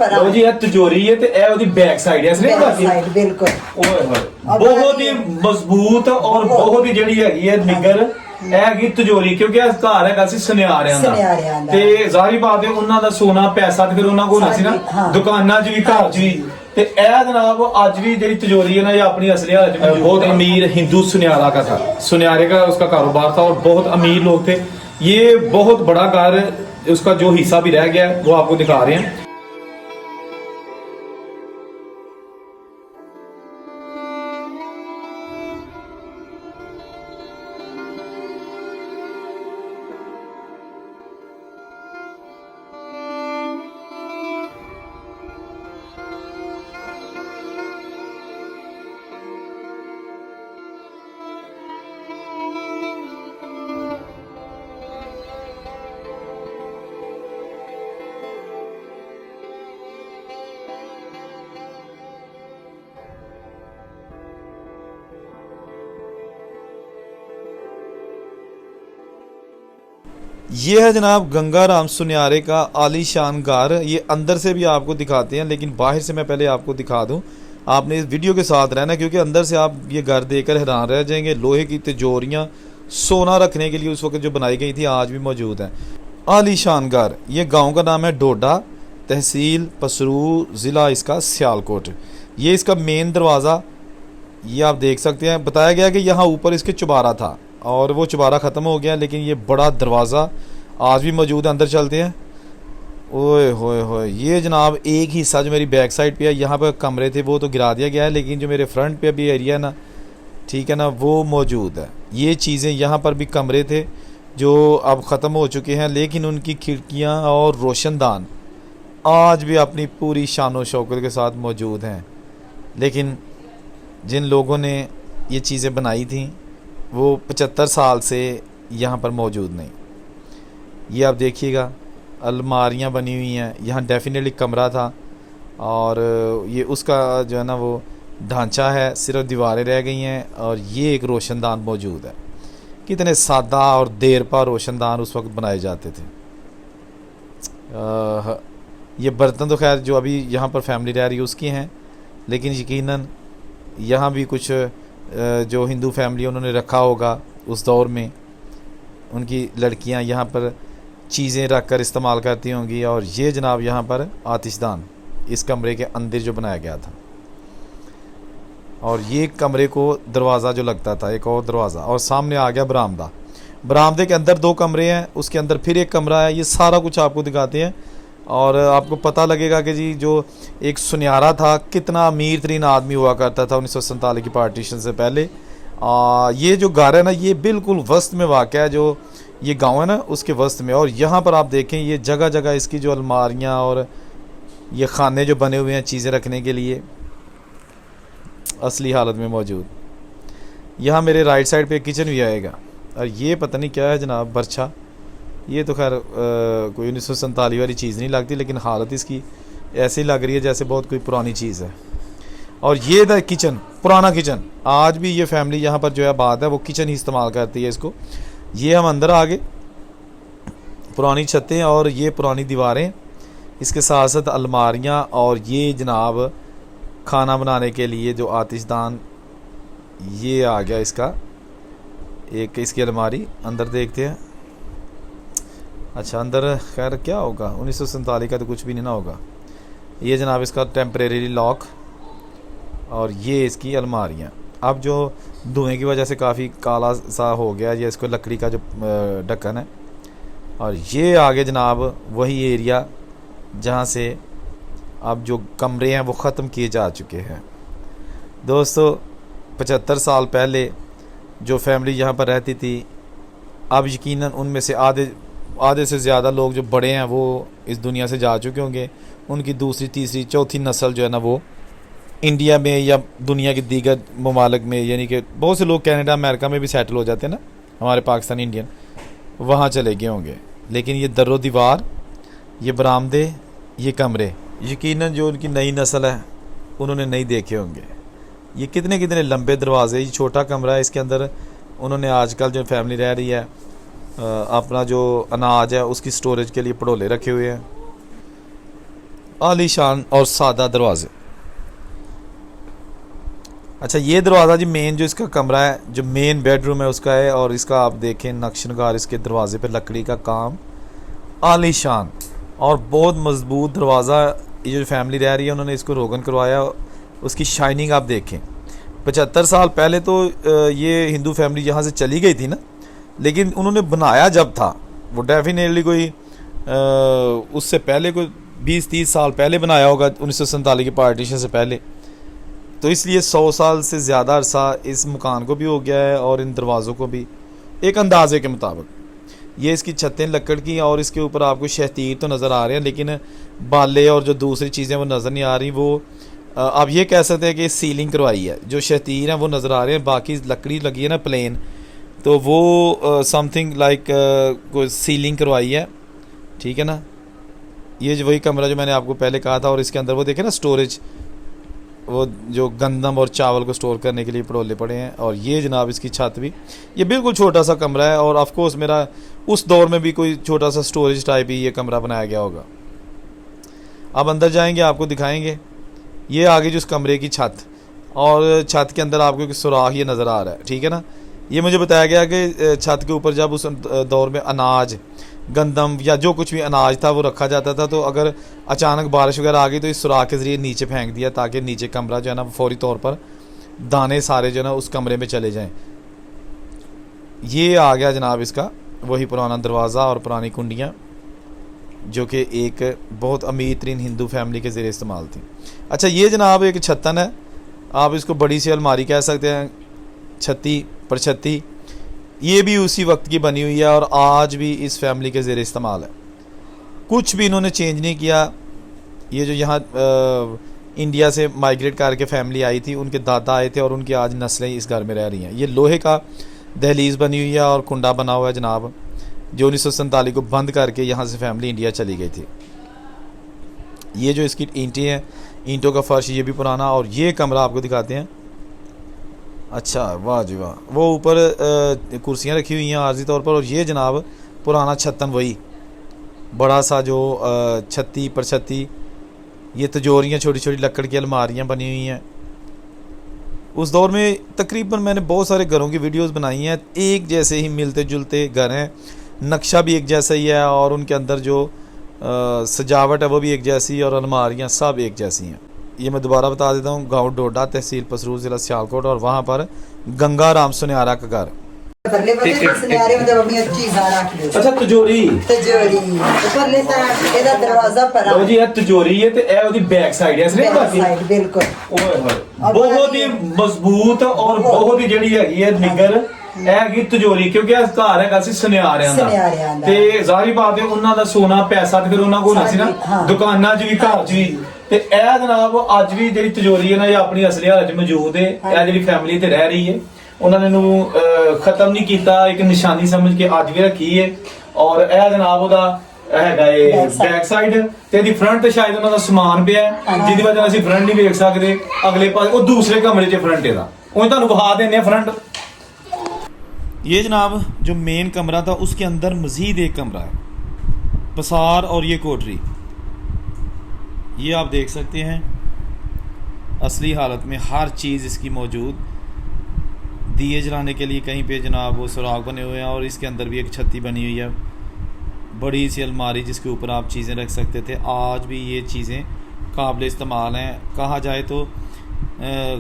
लो जी ये तिजोरी है ते ए ओदी बैक साइड है इसने बाकी साइड बिल्कुल ओए होए बहुत ही मजबूत और बहुत ही ਜਿਹੜੀ ਹੈਗੀ ਹੈ ਨਿੱਗਰ ਇਹ ਹੈਗੀ ਤਿਜੋਰੀ ਕਿਉਂਕਿ ਇਹ ਘਰ ਹੈਗਾ ਸੀ ਸੁਨਿਆਰਿਆਂ ਦਾ ਤੇ ਜ਼ਾਹਰੀ ਬਾਤ ਹੈ ਉਹਨਾਂ ਦਾ ਸੋਨਾ ਪੈਸਾ ਤੇ ਫਿਰ ਉਹਨਾਂ ਕੋਲ ਨਹੀਂ ਸੀ ਨਾ ਦੁਕਾਨਾਂ 'ਚ ਵੀ ਘਰ 'ਚ ਵੀ ਤੇ ਇਹ ਜਨਾਬ ਅੱਜ ਵੀ ਜਿਹੜੀ तिजोरी है ना ये अपनी असली हालत में बहुत अमीर हिंदू सुनियारा का था सुनियारे का उसका कारोबार था और बहुत अमीर लोग थे ये बहुत बड़ा घर उसका जो हिस्सा भी रह गया वो आपको दिखा रहे हैं। ये है जनाब गंगाराम सुनियारे का आलीशान घर। ये अंदर से भी आपको दिखाते हैं लेकिन बाहर से मैं पहले आपको दिखा दूं। आपने इस वीडियो के साथ रहना क्योंकि अंदर से आप ये घर देखकर हैरान रह जाएंगे। लोहे की तिजोरियां सोना रखने के लिए उस वक्त जो बनाई गई थी आज भी मौजूद हैं। आलीशान घर। ये गांव का नाम है डोडा, तहसील पसरू, ज़िला इसका सियालकोट। ये इसका मेन दरवाज़ा ये आप देख सकते हैं। बताया गया कि यहाँ ऊपर इसके चुबारा था और वो चुबारा ख़त्म हो गया लेकिन ये बड़ा दरवाज़ा आज भी मौजूद है। अंदर चलते हैं। ओए होए होए ये जनाब एक हिस्सा जो मेरी बैक साइड पे है यहाँ पर कमरे थे वो तो गिरा दिया गया है लेकिन जो मेरे फ्रंट पे अभी एरिया है ना, ठीक है ना, वो मौजूद है। ये चीज़ें यहाँ पर भी कमरे थे जो अब ख़त्म हो चुके हैं लेकिन उनकी खिड़कियाँ और रोशनदान आज भी अपनी पूरी शान शौकत के साथ मौजूद हैं। लेकिन जिन लोगों ने ये चीज़ें बनाई थी वो 75 साल से यहाँ पर मौजूद नहीं। ये आप देखिएगा अलमारियाँ बनी हुई हैं। यहाँ डेफिनेटली कमरा था और ये उसका जो है ना वो ढांचा है, सिर्फ दीवारें रह गई हैं और ये एक रोशनदान मौजूद है। कितने सादा और देर पा रोशनदान उस वक्त बनाए जाते थे। ये बर्तन तो खैर जो अभी यहाँ पर फैमिली रह रही है उसकी हैं लेकिन यकीनन यहाँ भी कुछ जो हिंदू फैमिली उन्होंने रखा होगा उस दौर में, उनकी लड़कियां यहाँ पर चीज़ें रख कर इस्तेमाल करती होंगी। और ये जनाब यहाँ पर आतिशदान इस कमरे के अंदर जो बनाया गया था और ये कमरे को दरवाज़ा जो लगता था एक और दरवाज़ा और सामने आ गया बरामदा। बरामदे के अंदर 2 कमरे हैं, उसके अंदर फिर एक कमरा है। ये सारा कुछ आपको दिखाते हैं और आपको पता लगेगा कि जी जो एक सुनियारा था कितना अमीर तरीन आदमी हुआ करता था 1947 की पार्टीशन से पहले। ये जो घर है ना ये बिल्कुल वस्त में वाक़या है, जो ये गांव है ना उसके वस्त में। और यहाँ पर आप देखें ये जगह जगह इसकी जो अलमारियाँ और ये खाने जो बने हुए हैं चीज़ें रखने के लिए असली हालत में मौजूद। यहाँ मेरे राइट साइड पे किचन भी आएगा और ये पता नहीं क्या है जनाब, बर्छा। ये तो खैर कोई 1947 वाली चीज़ नहीं लगती लेकिन हालत इसकी ऐसी लग रही है जैसे बहुत कोई पुरानी चीज़ है। और ये था किचन, पुराना किचन। आज भी ये फैमिली यहाँ पर जो है बात है वो किचन ही इस्तेमाल करती है इसको। ये हम अंदर आ गए, पुरानी छतें और ये पुरानी दीवारें, इसके साथ साथ अलमारियाँ और ये जनाब खाना बनाने के लिए जो आतिशदान ये आ गया इसका एक इसकी अलमारी। अंदर देखते हैं। अच्छा अंदर खैर क्या होगा 1947 का तो कुछ भी नहीं ना होगा। ये जनाब इसका टेम्परेरी लॉक और ये इसकी अलमारियाँ। अब जो धुएं की वजह से काफ़ी काला सा हो गया ये इसको लकड़ी का जो ढक्कन है। और ये आगे जनाब वही एरिया जहाँ से अब जो कमरे हैं वो ख़त्म किए जा चुके हैं। दोस्तों 75 साल पहले जो फैमिली यहाँ पर रहती थी अब यकीनन उनमें से आधे से ज़्यादा लोग जो बड़े हैं वो इस दुनिया से जा चुके होंगे। उनकी दूसरी तीसरी चौथी नस्ल जो है ना वो इंडिया में या दुनिया के दीगर ममालिक में, यानी कि बहुत से लोग कनाडा अमेरिका में भी सेटल हो जाते हैं ना, हमारे पाकिस्तानी इंडियन, वहाँ चले गए होंगे। लेकिन ये दरो दीवार, ये बरामदे, ये कमरे यकीनन जो उनकी नई नस्ल है उन्होंने नहीं देखे होंगे। ये कितने कितने लंबे दरवाजे। ये छोटा कमरा है, इसके अंदर उन्होंने आजकल जो फैमिली रह रही है अपना जो अनाज है उसकी स्टोरेज के लिए पड़ोले रखे हुए हैं। आलीशान और सादा दरवाजे। अच्छा, ये दरवाज़ा जी मेन जो इसका कमरा है, जो मेन बेडरूम है उसका है, और इसका आप देखें नक्श नगार इसके दरवाजे पे लकड़ी का काम, आलीशान और बहुत मजबूत दरवाज़ा। ये जो फैमिली रह रही है उन्होंने इसको रोगन करवाया, उसकी शाइनिंग आप देखें। 75 साल पहले तो ये हिंदू फैमिली यहाँ से चली गई थी ना, लेकिन उन्होंने बनाया जब था वो डेफिनेटली कोई उससे पहले कोई 20-30 साल पहले बनाया होगा, 1947 की पार्टीशन से पहले। तो इसलिए 100 साल से ज़्यादा अरसा इस मकान को भी हो गया है और इन दरवाज़ों को भी। एक अंदाजे के मुताबिक ये इसकी छतें लकड़ की, और इसके ऊपर आपको शहतीर तो नज़र आ रहे हैं, लेकिन बाले और जो दूसरी चीज़ें वो नज़र नहीं आ रही। वो आप ये कह सकते हैं कि सीलिंग करवाई है, जो शहतीर हैं वो नज़र आ रहे हैं, बाकी लकड़ी लगी है ना प्लेन, तो वो समथिंग लाइक कोई सीलिंग करवाई है, ठीक है ना। ये जो वही कमरा जो मैंने आपको पहले कहा था, और इसके अंदर वो देखे ना स्टोरेज, वो जो गंदम और चावल को स्टोर करने के लिए पड़ोले पड़े हैं। और ये जनाब इसकी छत भी, ये बिल्कुल छोटा सा कमरा है, और ऑफ कोर्स मेरा उस दौर में भी कोई छोटा सा स्टोरेज टाइप ही ये कमरा बनाया गया होगा। अब अंदर जाएंगे, आपको दिखाएंगे। ये आगे जो इस कमरे की छत, और छत के अंदर आपको एक सुराख ये नज़र आ रहा है, ठीक है ना। ये मुझे बताया गया कि छत के ऊपर जब उस दौर में अनाज, गंदम या जो कुछ भी अनाज था वो रखा जाता था, तो अगर अचानक बारिश वगैरह आ गई तो इस सुराख के ज़रिए नीचे फेंक दिया, ताकि नीचे कमरा जो है ना फौरी तौर पर दाने सारे जो है ना उस कमरे में चले जाएं। ये आ गया जनाब इसका वही पुराना दरवाज़ा और पुरानी कुंडियाँ, जो कि एक बहुत अमीर तरीन हिंदू फैमिली के ज़रिए इस्तेमाल थी। अच्छा, ये जनाब एक छत्तन है, आप इसको बड़ी सी अलमारी कह सकते हैं, छत्ती पर छत्ती। ये भी उसी वक्त की बनी हुई है और आज भी इस फैमिली के ज़रिए इस्तेमाल है, कुछ भी इन्होंने चेंज नहीं किया। ये जो यहाँ इंडिया से माइग्रेट करके फैमिली आई थी, उनके दादा आए थे और उनकी आज नस्लें इस घर में रह रही हैं। ये लोहे का दहलीज बनी हुई है और कुंडा बना हुआ है जनाब, जो 1947 को बंद करके यहाँ से फैमिली इंडिया चली गई थी। ये जो इसकी ईंटें हैं, ईंटों का फर्श ये भी पुराना। और ये कमरा आपको दिखाते हैं। अच्छा, वाह जी वाह, वो ऊपर कुर्सियाँ रखी हुई हैं आर्जी तौर पर। और ये जनाब पुराना छत्तन, वही बड़ा सा जो छत्ती पर छत्ती, ये तिजोरियाँ, छोटी छोटी लकड़ की अलमारियाँ बनी हुई हैं। उस दौर में तकरीबन मैंने बहुत सारे घरों की वीडियोस बनाई हैं, एक जैसे ही मिलते जुलते घर हैं, नक्शा भी एक जैसा ही है, और उनके अंदर जो सजावट है वो भी एक जैसी, और अलमारियाँ सब एक जैसी हैं। ये मैं दोबारा बता देता हूँ, गाँव डोडा, तहसील पसरूर, ज़िला सियालकोट, और वहाँ पर गंगा राम सुनियारा का घर। अच्छा, तिजोरी लो जी, तिजोरी है ते ए ओदी बैक साइड है, इसने बाकी बिल्कुल बहुत ही मजबूत और बहुत ही जड़ी है निगर हैगी तिजोरी, क्योंकि इस घर हैगा सी सुनियारियां दा, ते जाहिर बात है उन्हां दा सोना पैसा ते फिर उन्हां कोल सी ना, दुकानां च भी घर च भी। ते ए जनाब अज भी जेहड़ी तिजोरी है ना, ये अपनी असली हालत च मौजूद है। ए जेहड़ी फैमिली ते रह रही है, उन्होंने खत्म नहीं किया, एक निशानी समझ के अज भी रखी है। और यह जनाब ओदा हैगा बैक साइड, ते फ्रंट ते शायद उन्होंने समान पिया, जिसकी वजह से फ्रंट नहीं देख सकते। अगले पास वो दूसरे कमरे च फ्रंट है, उन्हें तुहानू विखा देने फ्रंट। ये जनाब जो मेन कमरा था उसके अंदर मज़ीद एक कमरा है, पसार और ये कोठरी, ये आप देख सकते हैं असली हालत में हर चीज़ इसकी मौजूद। दिए जलाने के लिए कहीं पे जनाब वो सुराख बने हुए हैं, और इसके अंदर भी एक छत्ती बनी हुई है, बड़ी सी अलमारी जिसके ऊपर आप चीज़ें रख सकते थे। आज भी ये चीज़ें काबिल इस्तेमाल हैं। कहा जाए तो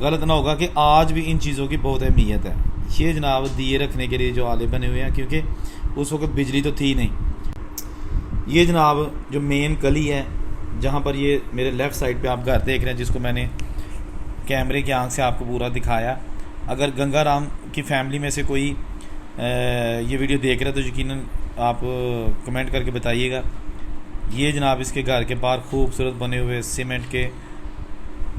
गलत ना होगा कि आज भी इन चीज़ों की बहुत अहमियत है। ये जनाब दिए रखने के लिए जो आले बने हुए हैं, क्योंकि उस वक्त बिजली तो थी नहीं। ये जनाब जो मेन गली है, जहाँ पर ये मेरे लेफ़्ट साइड पे आप घर देख रहे हैं, जिसको मैंने कैमरे की आंख से आपको पूरा दिखाया। अगर गंगा राम की फैमिली में से कोई ये वीडियो देख रहा है तो यकीनन आप कमेंट करके बताइएगा। ये जनाब इसके घर के बाहर खूबसूरत बने हुए सीमेंट के,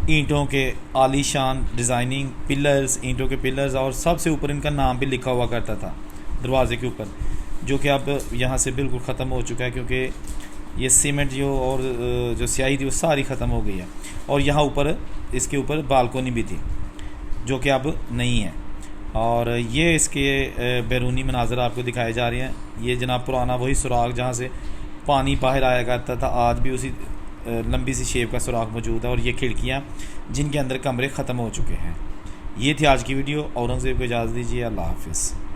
ईंटों के आलीशान डिज़ाइनिंग पिलर्स, ईंटों के पिलर्स, और सबसे ऊपर इनका नाम भी लिखा हुआ करता था दरवाजे के ऊपर, जो कि अब यहाँ से बिल्कुल ख़त्म हो चुका है, क्योंकि ये सीमेंट जो और जो स्याही थी वो सारी ख़त्म हो गई है। और यहाँ ऊपर इसके ऊपर बालकोनी भी थी, जो कि अब नहीं है। और ये इसके बैरूनी मनाजर आपको दिखाए जा रहे हैं। ये जनाब पुराना वही सुराख जहाँ से पानी बाहर आया करता था, आज भी उसी लंबी सी शेप का सुराख मौजूद है और ये खिड़कियाँ जिनके अंदर कमरे ख़त्म हो चुके हैं। ये थी आज की वीडियो। औरंगज़ेब को इजाज़त दीजिए। अल्लाह हाफिज़।